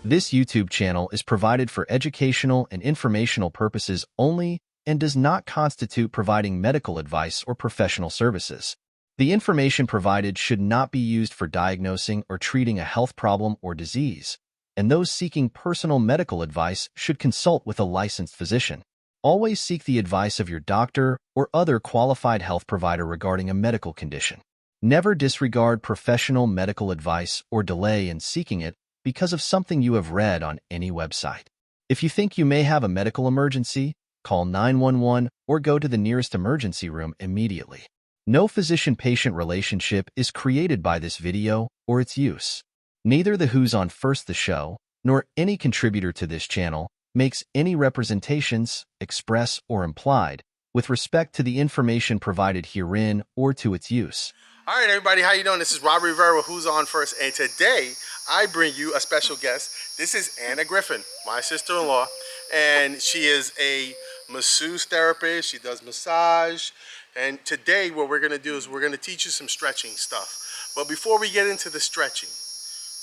This YouTube channel is provided for educational and informational purposes only and does not constitute providing medical advice or professional services. The information provided should not be used for diagnosing or treating a health problem or disease, and those seeking personal medical advice should consult with a licensed physician. Always seek the advice of your doctor or other qualified health provider regarding a medical condition. Never disregard professional medical advice or delay in seeking it because of something you have read on any website. If you think you may have a medical emergency, call 911 or go to the nearest emergency room immediately. No physician-patient relationship is created by this video or its use. Neither the Who's on First the Show nor any contributor to this channel makes any representations, express or implied, with respect to the information provided herein or to its use. All right, everybody, how you doing? This is Robert Rivera with Who's On First, and today I bring you a special guest. This is Anna Griffin, my sister-in-law, and she is a masseuse therapist. She does massage, and today what we're gonna do is we're gonna teach you some stretching stuff. But before we get into the stretching,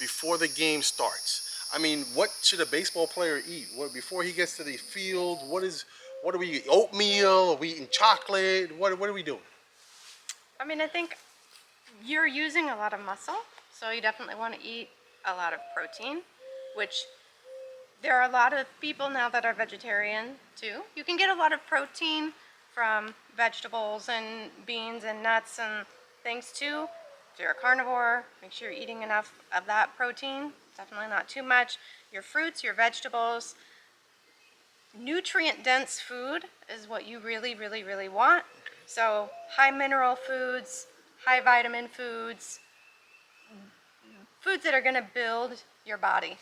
before the game starts, I mean, what should a baseball player eat? Before he gets to the field, what do we eat? Oatmeal? Are we eating chocolate? What are we doing? I mean, I think you're using a lot of muscle, so you definitely want to eat a lot of protein, which there are a lot of people now that are vegetarian too. You can get a lot of protein from vegetables and beans and nuts and things too. If you're a carnivore, make sure you're eating enough of that protein, definitely not too much. Your fruits, your vegetables. Nutrient-dense food is what you really, really, really want. So high mineral foods, high vitamin foods, foods that are going to build your body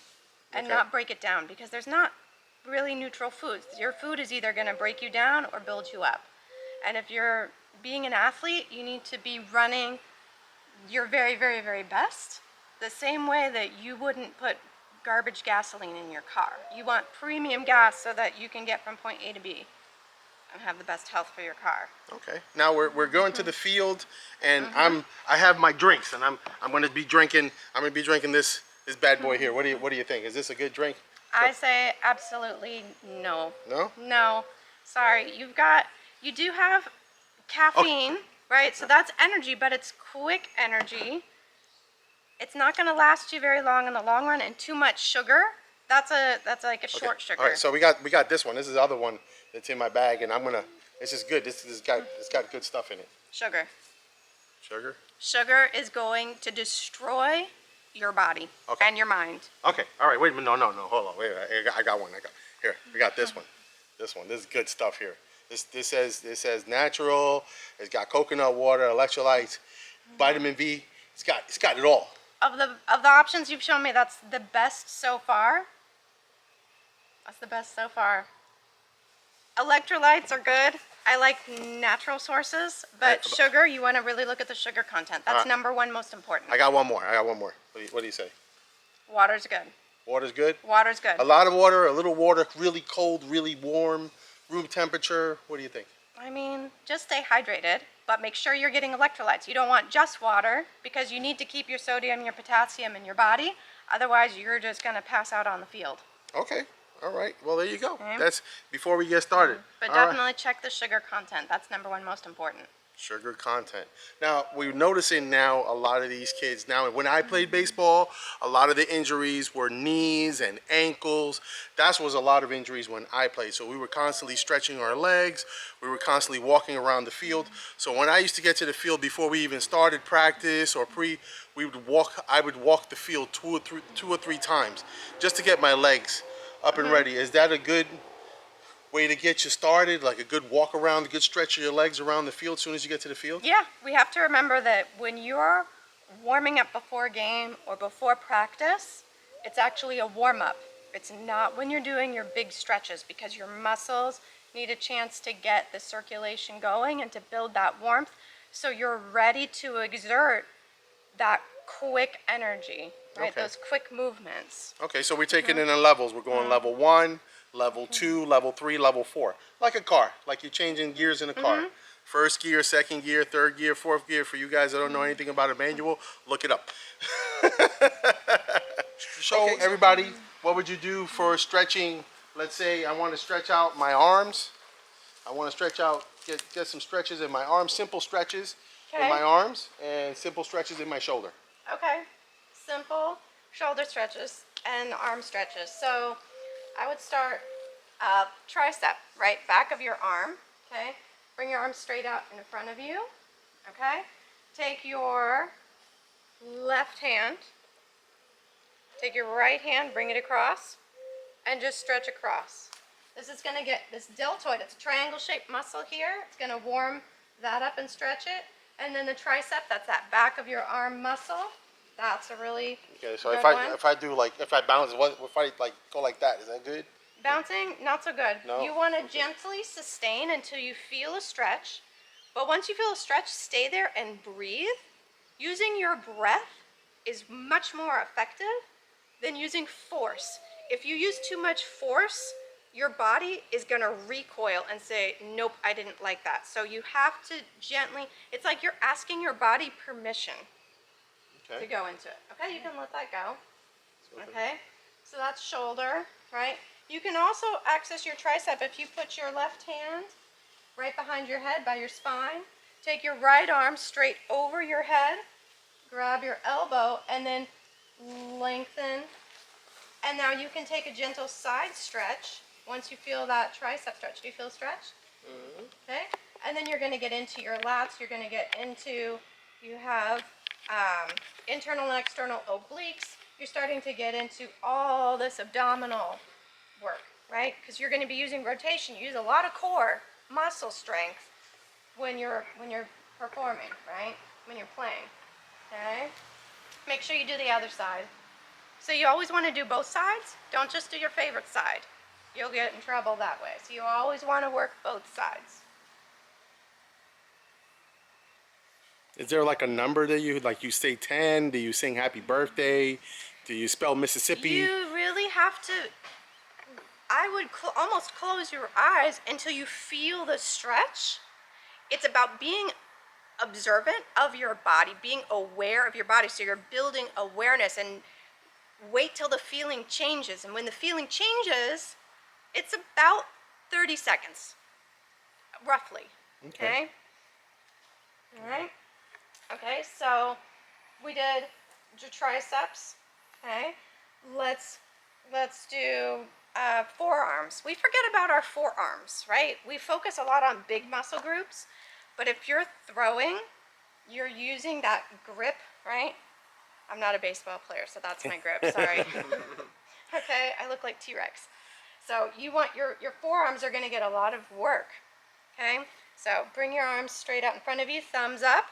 and not break it down, because there's not really neutral foods. Your food is either going to break you down or build you up. And if you're being an athlete, you need to be running your very, very, very best, the same way that you wouldn't put garbage gasoline in your car. You want premium gas so that you can get from point A to B and have the best health for your car. Okay. Now we're going to the field, and I have my drinks, and I'm going to be drinking. I'm going to be drinking this bad boy here. What do you think? Is this a good drink? I say absolutely no. No? No. Sorry. You do have caffeine, right? So that's energy, but it's quick energy. It's not going to last you very long in the long run, and too much sugar, that's like a short sugar. All right, so we got this one. This is the other one that's in my bag, and this is good. It's got good stuff in it. Sugar. Sugar? Sugar is going to destroy your body and your mind. Okay. All right. Wait a minute. No. Hold on. Wait. I got one. Here. We got this one. This is good stuff here. This says natural. It's got coconut water, electrolytes, vitamin B. It's got it all. Of the options you've shown me, that's the best so far. That's the best so far. Electrolytes are good. I like natural sources, but sugar, you want to really look at the sugar content. That's number one most important. I got one more. What do you say? Water's good. Water's good? Water's good. A lot of water, a little water, really cold, really warm, room temperature. What do you think? I mean, just stay hydrated, but make sure you're getting electrolytes. You don't want just water, because you need to keep your sodium, your potassium in your body. Otherwise, you're just going to pass out on the field. Okay. All right. Well, there you go. Okay. That's before we get started. But definitely check the sugar content. That's number one most important. Sugar content. Now, we're noticing now a lot of these kids now, when I played baseball, a lot of the injuries were knees and ankles. That was a lot of injuries when I played. So we were constantly stretching our legs. We were constantly walking around the field. So when I used to get to the field before we even started practice or I would walk the field two or three times just to get my legs up and ready. Is that a good way to get you started, like a good walk around, a good stretch of your legs around the field as soon as you get to the field? Yeah, we have to remember that when you're warming up before a game or before practice, it's actually a warm-up. It's not when you're doing your big stretches, because your muscles need a chance to get the circulation going and to build that warmth, so you're ready to exert that quick energy, right? Okay. Those quick movements. Okay, so we're taking it in levels. We're going level 1, level 2, level 3, level 4. Like a car, like you're changing gears in a car. First gear, second gear, third gear, fourth gear. For you guys that don't know anything about a manual, look it up. Show everybody, what would you do for stretching? Let's say I want to stretch out my arms. I want to stretch out, get some stretches in my arms, simple stretches in Okay. my arms, and simple stretches in my shoulder. Okay. Simple shoulder stretches and arm stretches. So I would start tricep, right back of your arm. Okay. Bring your arm straight out in front of you. Okay. Take your left hand. Take your right hand, bring it across, and just stretch across. This is going to get this deltoid. It's a triangle-shaped muscle here. It's going to warm that up and stretch it. And then the tricep, that's that back of your arm muscle. That's a really Okay, so good if one. I do like, if I bounce, if I like go like that, is that good? Bouncing, not so good. No? You want to gently sustain until you feel a stretch. But once you feel a stretch, stay there and breathe. Using your breath is much more effective than using force. If you use too much force, your body is going to recoil and say, nope, I didn't like that. So you have to gently, it's like you're asking your body permission to Okay. go into it. Okay, you can let that go. Okay, so that's shoulder, right? You can also access your tricep if you put your left hand right behind your head by your spine. Take your right arm straight over your head, grab your elbow, and then lengthen. And now you can take a gentle side stretch once you feel that tricep stretch. Do you feel a stretch? Okay. And then you're going to get into your lats. You're going to get into, you have internal and external obliques. You're starting to get into all this abdominal work, right? Because you're going to be using rotation. You use a lot of core muscle strength when you're performing, right? When you're playing. Okay. Make sure you do the other side. So you always want to do both sides. Don't just do your favorite side. You'll get in trouble that way. So you always want to work both sides. Is there like a number that you say 10? Do you sing happy birthday? Do you spell Mississippi? You really have to, I would almost close your eyes until you feel the stretch. It's about being observant of your body, being aware of your body. So you're building awareness and wait till the feeling changes. And when the feeling changes, it's about 30 seconds, roughly. Okay? All right? Okay, so we did your triceps. Okay? Let's do forearms. We forget about our forearms, right? We focus a lot on big muscle groups, but if you're throwing, you're using that grip, right? I'm not a baseball player, so that's my grip. Sorry. Okay, I look like T-Rex. So you want your forearms are going to get a lot of work. Okay, so bring your arms straight out in front of you, thumbs up,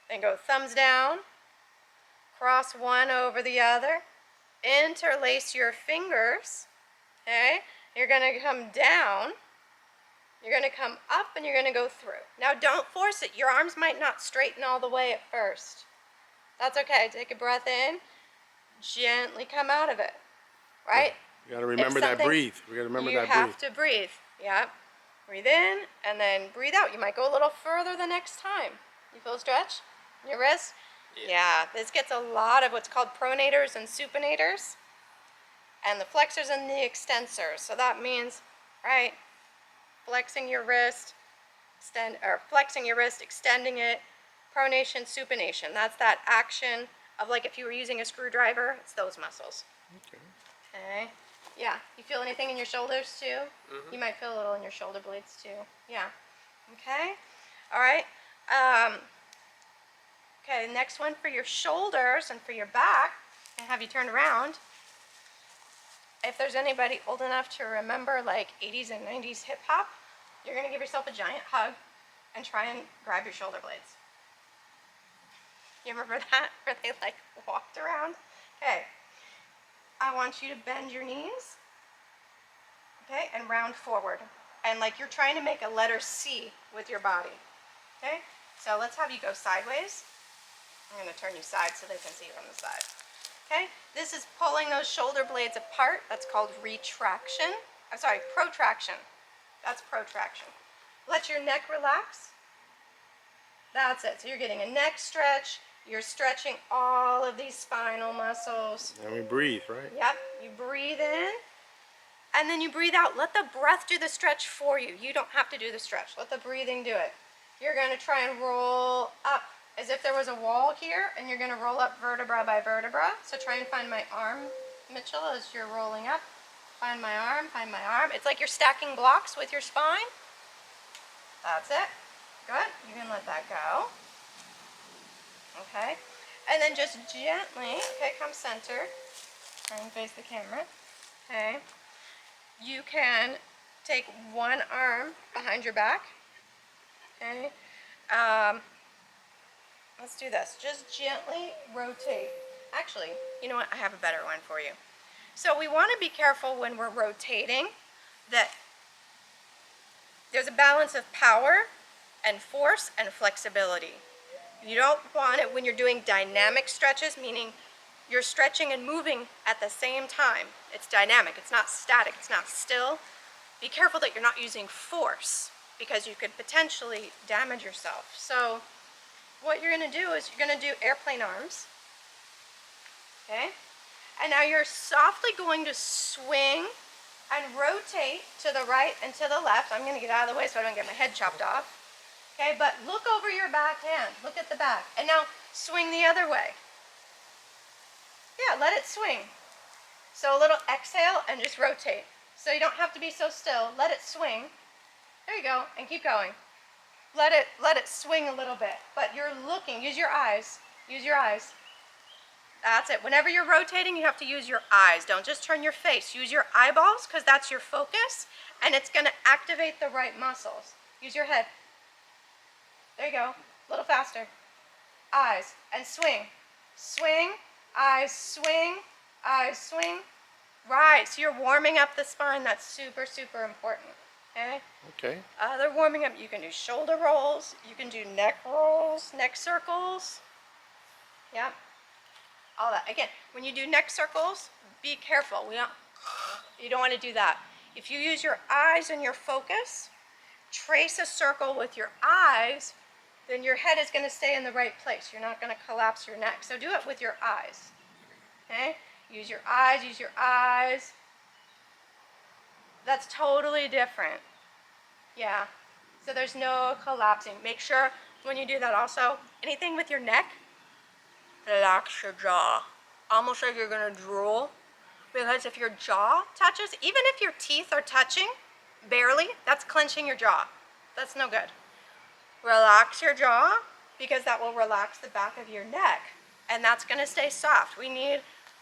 then go thumbs down, cross one over the other, interlace your fingers. Okay, you're going to come down, you're going to come up, and you're going to go through. Now don't force it. Your arms might not straighten all the way at first. That's okay. Take a breath in, gently come out of it, right? You gotta remember that breathe. We gotta remember that breathe. You have to breathe. Yep. Breathe in and then breathe out. You might go a little further the next time. You feel a stretch in your wrist? Yeah. This gets a lot of what's called pronators and supinators, and the flexors and the extensors. So that means, right, flexing your wrist, extending it, pronation, supination. That's that action of like if you were using a screwdriver, it's those muscles. Okay. Yeah. You feel anything in your shoulders too? You might feel a little in your shoulder blades too. Yeah. Okay. All right. Okay. Next one for your shoulders and for your back, and have you turned around. If there's anybody old enough to remember like 80s and 90s hip hop, you're gonna give yourself a giant hug and try and grab your shoulder blades. You remember that? Where they like walked around? Okay. I want you to bend your knees. Okay, and round forward. And like you're trying to make a letter C with your body. Okay? So let's have you go sideways. I'm going to turn you side so they can see you on the side. Okay? This is pulling those shoulder blades apart. That's called retraction. I'm sorry, protraction. That's protraction. Let your neck relax. That's it. So you're getting a neck stretch. You're stretching all of these spinal muscles. And we breathe, right? Yep. You breathe in and then you breathe out. Let the breath do the stretch for you. You don't have to do the stretch. Let the breathing do it. You're going to try and roll up as if there was a wall here, and you're going to roll up vertebra by vertebra. So try and find my arm, Mitchell, as you're rolling up. Find my arm, find my arm. It's like you're stacking blocks with your spine. That's it. Good. You can let that go. Okay. And then just gently, okay, come centered. Try and face the camera. Okay. You can take one arm behind your back. Okay. Let's do this. Just gently rotate. Actually, you know what? I have a better one for you. So we want to be careful when we're rotating that there's a balance of power and force and flexibility. You don't want it when you're doing dynamic stretches, meaning you're stretching and moving at the same time. It's dynamic. It's not static. It's not still. Be careful that you're not using force because you could potentially damage yourself. So what you're going to do is you're going to do airplane arms. Okay? And now you're softly going to swing and rotate to the right and to the left. I'm going to get out of the way so I don't get my head chopped off. Okay, but look over your back hand. Look at the back. And now swing the other way. Yeah, let it swing. So a little exhale and just rotate. So you don't have to be so still. Let it swing. There you go, and keep going. Let it swing a little bit, but you're looking. Use your eyes. Use your eyes. That's it. Whenever you're rotating, you have to use your eyes. Don't just turn your face. Use your eyeballs because that's your focus, and it's going to activate the right muscles. Use your head. There you go. A little faster. Eyes, and swing. Swing, eyes, swing, eyes, swing. Right, so you're warming up the spine. That's super, super important. Okay? Okay. Other warming up, you can do shoulder rolls, you can do neck rolls, neck circles. Yep. All that. Again, when you do neck circles, be careful. You don't want to do that. If you use your eyes and your focus, trace a circle with your eyes, then your head is going to stay in the right place. You're not going to collapse your neck. So do it with your eyes. Okay? Use your eyes, use your eyes. That's totally different. Yeah. So there's no collapsing. Make sure when you do that also, anything with your neck, relax your jaw. Almost like you're going to drool. Because if your jaw touches, even if your teeth are touching, barely, that's clenching your jaw. That's no good. Relax your jaw because that will relax the back of your neck. And that's going to stay soft.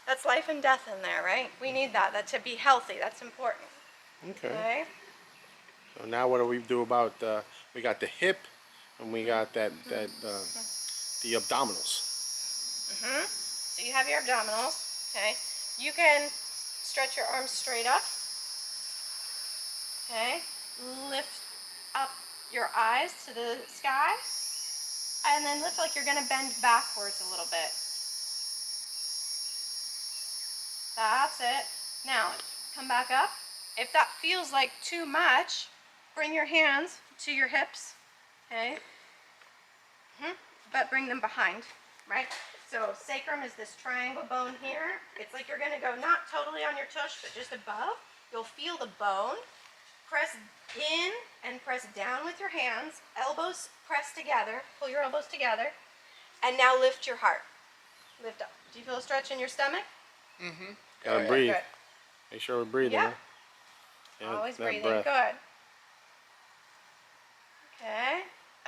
That's life and death in there, right? We need that to be healthy. That's important. Okay? So now what do we do about, we got the hip and we got the abdominals. So you have your abdominals, okay? You can stretch your arms straight up, okay? Lift up your eyes to the sky, and then lift like you're gonna bend backwards a little bit. That's it. Now, come back up. If that feels like too much, bring your hands to your hips, okay? But bring them behind, right? So sacrum is this triangle bone here. It's like you're gonna go not totally on your tush, but just above. You'll feel the bone. Press in and press down with your hands. Elbows press together. Pull your elbows together. And now lift your heart. Lift up. Do you feel a stretch in your stomach? Gotta breathe. Good. Make sure we're breathing. Yep. Yeah, Always that breathing. breath. Good. Okay.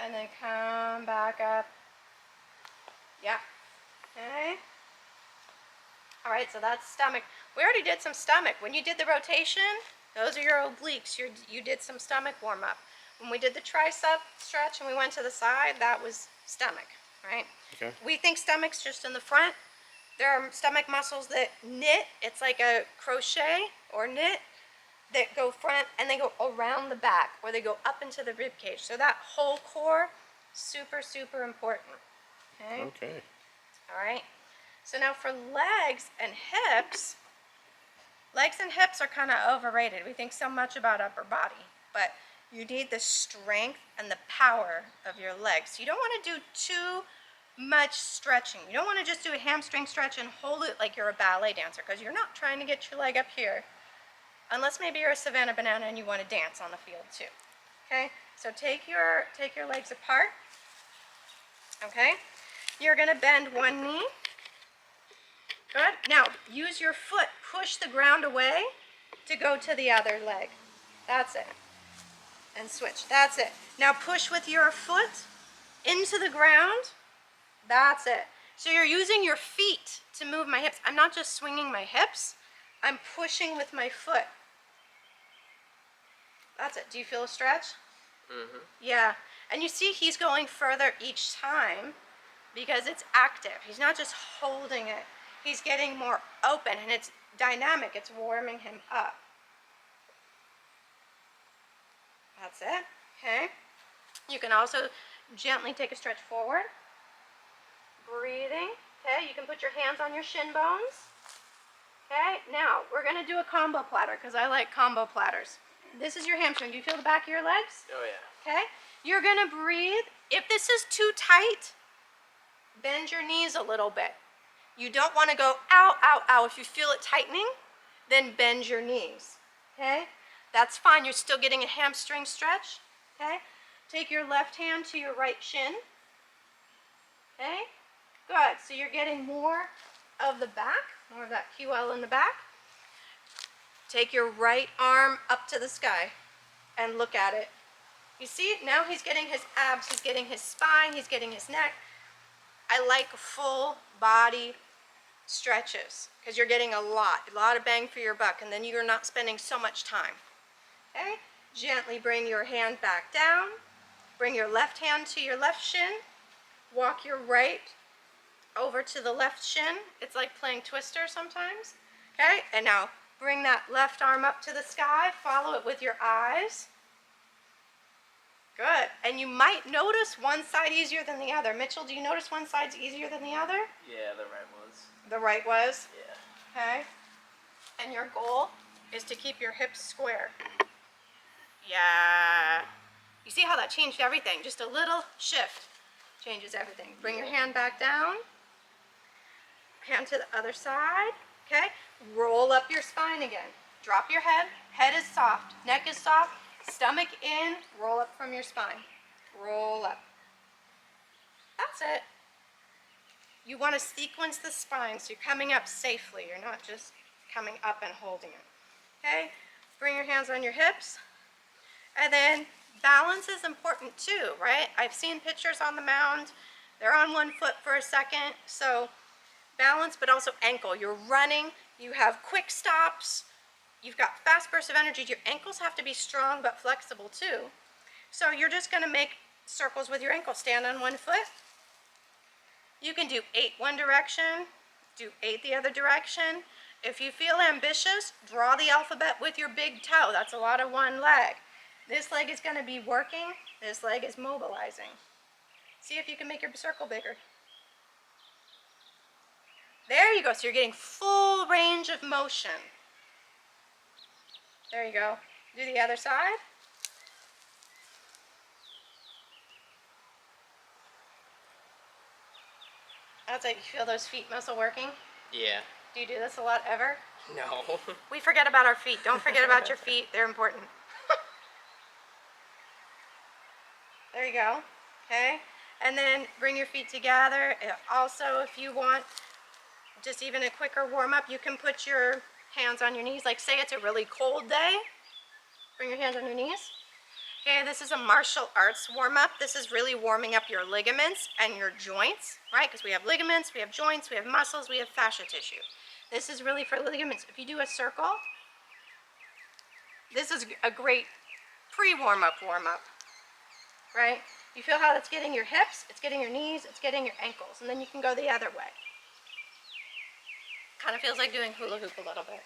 And then come back up. Yeah. Okay. All right, so that's stomach. We already did some stomach. When you did the rotation, those are your obliques. You did some stomach warm up. When we did the tricep stretch and we went to the side, that was stomach, right? Okay. We think stomach's just in the front. There are stomach muscles that knit. It's like a crochet or knit that go front and they go around the back or they go up into the rib cage. So that whole core, super, super important. Okay. Okay. All right. So now for legs and hips, Legs and hips are kind of overrated. We think so much about upper body, but you need the strength and the power of your legs. You don't want to do too much stretching. You don't want to just do a hamstring stretch and hold it like you're a ballet dancer, because you're not trying to get your leg up here, unless maybe you're a Savannah Banana and you want to dance on the field too. Okay, so take your legs apart. Okay, you're going to bend one knee. Good. Now use your foot, push the ground away to go to the other leg. That's it. And switch. That's it. Now push with your foot into the ground. That's it. So you're using your feet to move my hips. I'm not just swinging my hips. I'm pushing with my foot. That's it. Do you feel a stretch? Mm-hmm. Yeah. And you see he's going further each time because it's active. He's not just holding it. He's getting more open, and it's dynamic. It's warming him up. That's it. Okay. You can also gently take a stretch forward. Breathing. Okay. You can put your hands on your shin bones. Okay. Now we're going to do a combo platter because I like combo platters. This is your hamstring. Do you feel the back of your legs? Oh yeah. Okay. You're going to breathe. If this is too tight, bend your knees a little bit. You don't want to go ow, ow, ow. If you feel it tightening, then bend your knees. Okay? That's fine. You're still getting a hamstring stretch. Okay? Take your left hand to your right shin. Okay? Good. So you're getting more of the back, more of that QL in the back. Take your right arm up to the sky and look at it. You see, now he's getting his abs, he's getting his spine, he's getting his neck. I like full body stretches because you're getting a lot of bang for your buck, and then you're not spending so much time. Okay? Gently bring your hand back down. Bring your left hand to your left shin. Walk your right over to the left shin. It's like playing Twister sometimes. Okay? And now bring that left arm up to the sky. Follow it with your eyes. Good. And you might notice one side easier than the other. Mitchell, do you notice one side's easier than the other? Yeah, the right was. The right was? Yeah. Okay. And your goal is to keep your hips square. Yeah. You see how that changed everything? Just a little shift changes everything. Bring your hand back down. Hand to the other side. Okay. Roll up your spine again. Drop your head. Head is soft. Neck is soft. Stomach in. Roll up from your spine. Roll up. That's it. You want to sequence the spine so you're coming up safely. You're not just coming up and holding it. Okay? Bring your hands on your hips. And then balance is important too, right? I've seen pictures on the mound. They're on one foot for a second. So balance, but also ankle. You're running. You have quick stops. You've got fast bursts of energy. Your ankles have to be strong but flexible too. So you're just going to make circles with your ankles. Stand on one foot. You can do 8 one direction, do 8 the other direction. If you feel ambitious, draw the alphabet with your big toe. That's a lot of one leg. This leg is going to be working. This leg is mobilizing. See if you can make your circle bigger. There you go. So you're getting full range of motion. There you go. Do the other side. That's like, you feel those feet muscle working? Yeah. Do you do this a lot ever? No. We forget about our feet. Don't forget about your feet. They're important. There you go. Okay. And then bring your feet together. Also, if you want just even a quicker warm up, you can put your hands on your knees. Like say it's a really cold day. Bring your hands on your knees. Okay, this is a martial arts warm-up. This is really warming up your ligaments and your joints, right? Because we have ligaments, we have joints, we have muscles, we have fascia tissue. This is really for ligaments. If you do a circle, this is a great pre-warm-up warm-up, right? You feel how it's getting your hips, it's getting your knees, it's getting your ankles, and then you can go the other way. Kind of feels like doing hula hoop a little bit.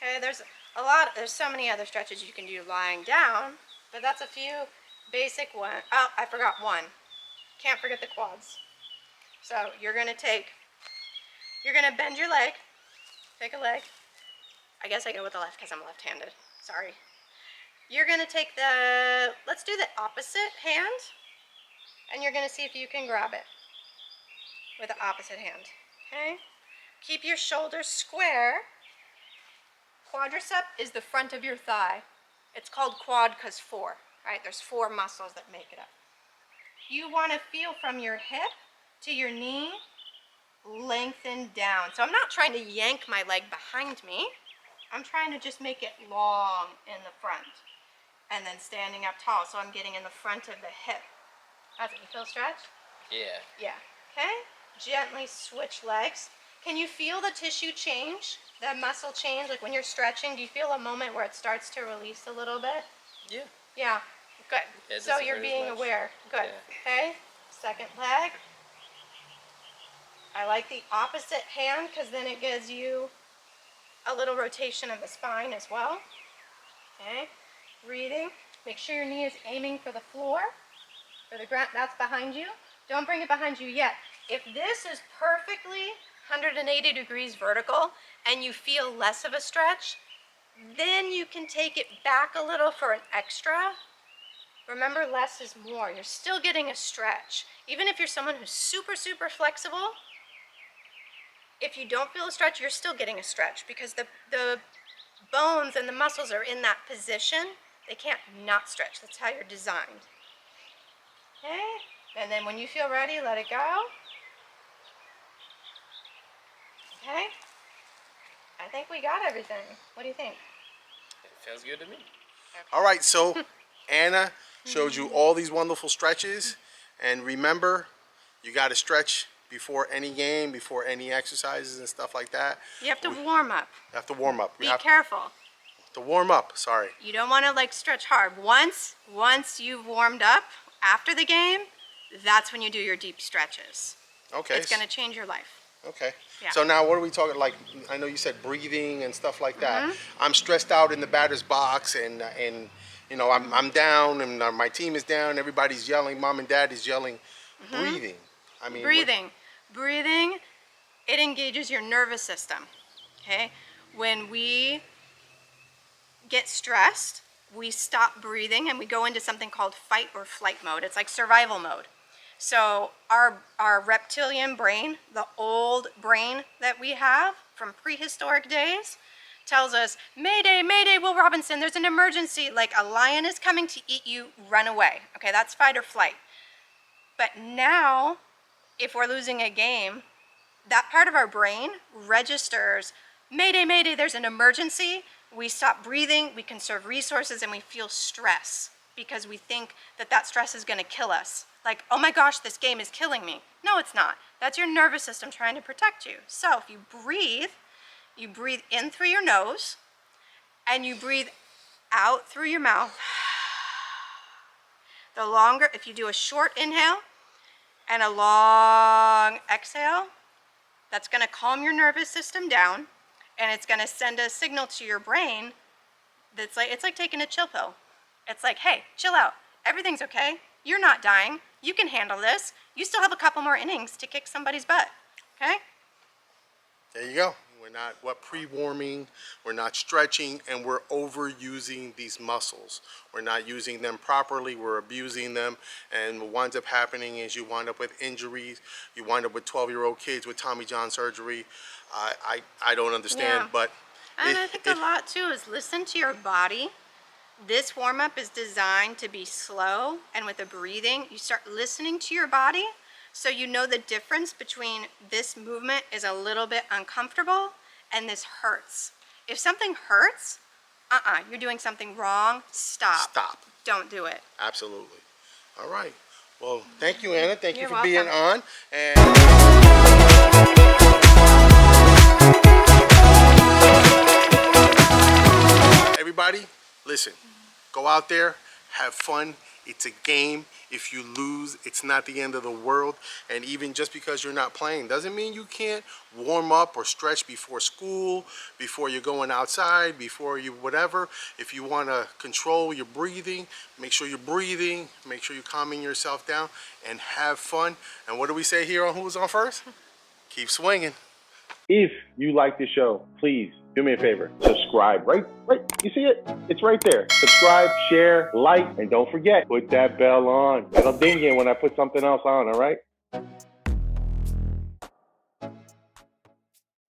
Okay, there's so many other stretches you can do lying down, but that's a few basic ones. Oh, I forgot one. Can't forget the quads. So you're going to take You're gonna bend your leg. Take a leg. I guess I go with the left because I'm left-handed. Sorry. You're gonna take let's do the opposite hand, and you're gonna see if you can grab it with the opposite hand, okay? Keep your shoulders square. Quadricep is the front of your thigh. It's called quad because 4, right? There's 4 muscles that make it up. You wanna feel from your hip to your knee, lengthen down. So I'm not trying to yank my leg behind me. I'm trying to just make it long in the front and then standing up tall. So I'm getting in the front of the hip. How's it? You feel stretch? Yeah. Yeah. Okay. Gently switch legs. Can you feel the tissue change? The muscle change? Like when you're stretching, do you feel a moment where it starts to release a little bit? Yeah. Yeah. Good. Yeah, it So doesn't you're hurt as being much. aware. Good. Yeah. Okay. Second leg. I like the opposite hand because then it gives you a little rotation of the spine as well. Okay. Breathing. Make sure your knee is aiming for the floor, for the ground. That's behind you. Don't bring it behind you yet. If this is perfectly 180 degrees vertical and you feel less of a stretch, then you can take it back a little for an extra. Remember, less is more. You're still getting a stretch. Even if you're someone who's super, super flexible, if you don't feel a stretch, you're still getting a stretch because the bones and the muscles are in that position. They can't not stretch. That's how you're designed. Okay? And then when you feel ready, let it go. Okay? I think we got everything. What do you think? It feels good to me. All right, so Anna showed you all these wonderful stretches. And remember, you got to stretch before any game, before any exercises and stuff like that. You have to warm up. You have to warm up. Be You have careful. to warm up, sorry. You don't want to like stretch hard. Once you've warmed up after the game, that's when you do your deep stretches. Okay. It's going to change your life. Okay. Yeah. So now what are we talking, like, I know you said breathing and stuff like that. I'm stressed out in the batter's box and you know, I'm down and my team is down. Everybody's yelling. Mom and dad is yelling. Breathing. I mean. Breathing, it engages your nervous system, okay? When we get stressed, we stop breathing and we go into something called fight or flight mode. It's like survival mode. So our reptilian brain, the old brain that we have from prehistoric days, tells us, Mayday, Mayday, Will Robinson, there's an emergency, like a lion is coming to eat you, run away. Okay, that's fight or flight. But now, if we're losing a game, that part of our brain registers, Mayday, Mayday, there's an emergency. We stop breathing, we conserve resources, and we feel stress because we think that that stress is going to kill us. Like, oh my gosh, this game is killing me. No, it's not. That's your nervous system trying to protect you. So if you breathe in through your nose, and you breathe out through your mouth. The longer, if you do a short inhale and a long exhale, that's going to calm your nervous system down, and it's going to send a signal to your brain that's like, it's like taking a chill pill. It's like, hey, chill out. Everything's okay. You're not dying. You can handle this. You still have a couple more innings to kick somebody's butt. Okay? There you go. We're not pre-warming, we're not stretching, and we're overusing these muscles. We're not using them properly, we're abusing them, and what winds up happening is you wind up with injuries, you wind up with 12-year-old kids with Tommy John surgery. I don't understand, Yeah. but And I think a lot too is listen to your body. This warm-up is designed to be slow, and with the breathing, you start listening to your body so you know the difference between this movement is a little bit uncomfortable and this hurts. If something hurts, you're doing something wrong, stop. Stop. Don't do it. Absolutely. All right. Well, thank you, Anna. Thank you You're for being welcome. on. And everybody, listen. Go out there, have fun. It's a game. If you lose, it's not the end of the world. And even just because you're not playing doesn't mean you can't warm up or stretch before school, before you're going outside, before you whatever. If you want to control your breathing, make sure you're breathing, make sure you're calming yourself down, and have fun. And what do we say here on Who's On First? Keep swinging. If you like the show, please do me a favor. Subscribe. Right. You see it? It's right there. Subscribe, share, like, and don't forget, put that bell on. It'll ding you when I put something else on, all right?